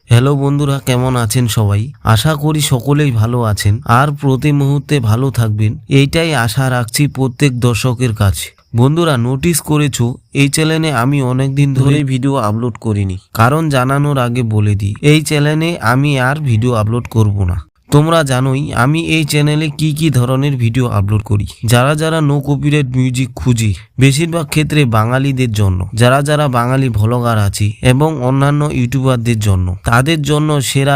Hello বন্ধুরা, কেমন আছেন সবাই? আশা করি সকলেই ভালো আছেন আর প্রতি মুহূর্তে ভালো থাকবেন, এইটাই আশা রাখছি প্রত্যেক দর্শকের কাছে। বন্ধুরা, নোটিস করেছো এই চ্যানেলে আমি অনেকদিন ধরে ভিডিও আপলোড করিনি, কারণ জানানোর আগে বলে দিই এই চ্যানেলে আমি আর ভিডিও আপলোড করব না। তোমরা জানোই আমি এই চ্যানেলে কি ধরনের ভিডিও আপলোড করি। যারা নো কপিরাইট মিউজিক খুঁজি, বেশিরভাগ ক্ষেত্রে বাঙালিদের জন্য, যারা বাঙালি ভ্লগার আছে এবং অন্যান্য ইউটিউবারদের জন্য, তাদের জন্য সেরা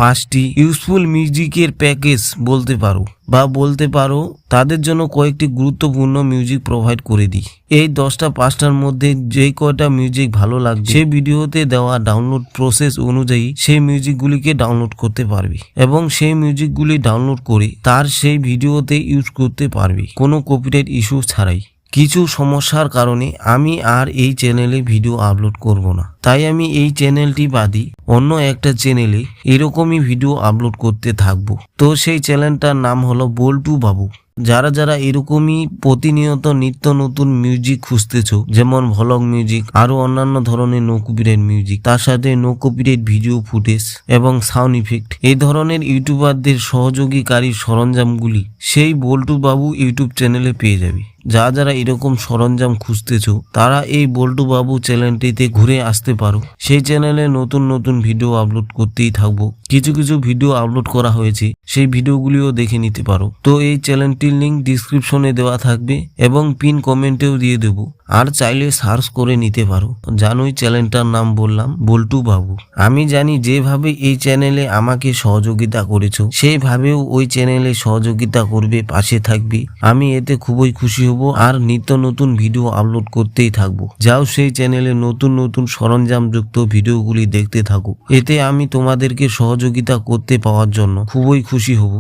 5টি ইউজফুল মিউজিকের প্যাকেজ বলতে পারো তাদের জন্য কয়েকটি গুরুত্বপূর্ণ মিউজিক প্রোভাইড করে দিই। এই 5টার মধ্যে যে কয়টা মিউজিক ভালো লাগবে সেই ভিডিওতে দেওয়া ডাউনলোড প্রসেস অনুযায়ী সেই মিউজিকগুলিকে ডাউনলোড করতে পারবি এবং সেই মিউজিকগুলি ডাউনলোড করে তার সেই ভিডিওতে ইউজ করতে পারবি কোনো কপিরাইট ইস্যু ছাড়াই। কিছু সমস্যার কারণে আমি আর এই চ্যানেলে ভিডিও আপলোড করব না, তাই আমি এই চ্যানেলটি বাদই অন্য একটা চ্যানেলে এরকমই ভিডিও আপলোড করতে থাকবো। তো সেই চ্যানেলটার নাম হলো বল্টু বাবু। যারা এরকমই প্রতিনিয়ত নিত্য নতুন মিউজিক খুঁজতেছো, যেমন ভ্লগ মিউজিক, আরো অন্যান্য ধরনের নো কপিরাইট মিউজিক, তার সাথে নো কপিরাইট ভিডিও ফুটেজ এবং সাউন্ড ইফেক্ট, এই ধরনের ইউটিউবারদের সহযোগীকারী সরঞ্জামগুলি সেই বল্টু বাবু ইউটিউব চ্যানেলে পেয়ে যাবে। যারা এরকম সরঞ্জাম খুঁজতেছো তারা এই বল্টু বাবু চ্যানেলটিতে ঘুরে আসতে পারো। সেই চ্যানেলে নতুন ভিডিও আপলোড করতেই থাকবো। কিছু ভিডিও আপলোড করা হয়েছে, সেই ভিডিওগুলিও দেখে নিতে পারো। তো এই চ্যানেলটির লিঙ্ক ডিসক্রিপশনে দেওয়া থাকবে এবং পিন কমেন্টেও দিয়ে দেবো, আর চাইলে সার্চ করে নিতে পারো। জানোই চ্যানেলটার নাম বললাম বল্টু বাবু। আমি জানি যেভাবে এই চ্যানেলে আমাকে সহযোগিতা করেছো সেইভাবেও ওই চ্যানেলে সহযোগিতা করবে, পাশে থাকবে। আমি এতে খুবই খুশি হব আর নিত্য নতুন ভিডিও আপলোড করতেই থাকবো। যাও সেই চ্যানেলে নতুন সরঞ্জাম যুক্ত ভিডিওগুলি দেখতে থাকো, এতে আমি তোমাদেরকে সহযোগিতা করতে পাওয়ার জন্য খুবই খুশি হব।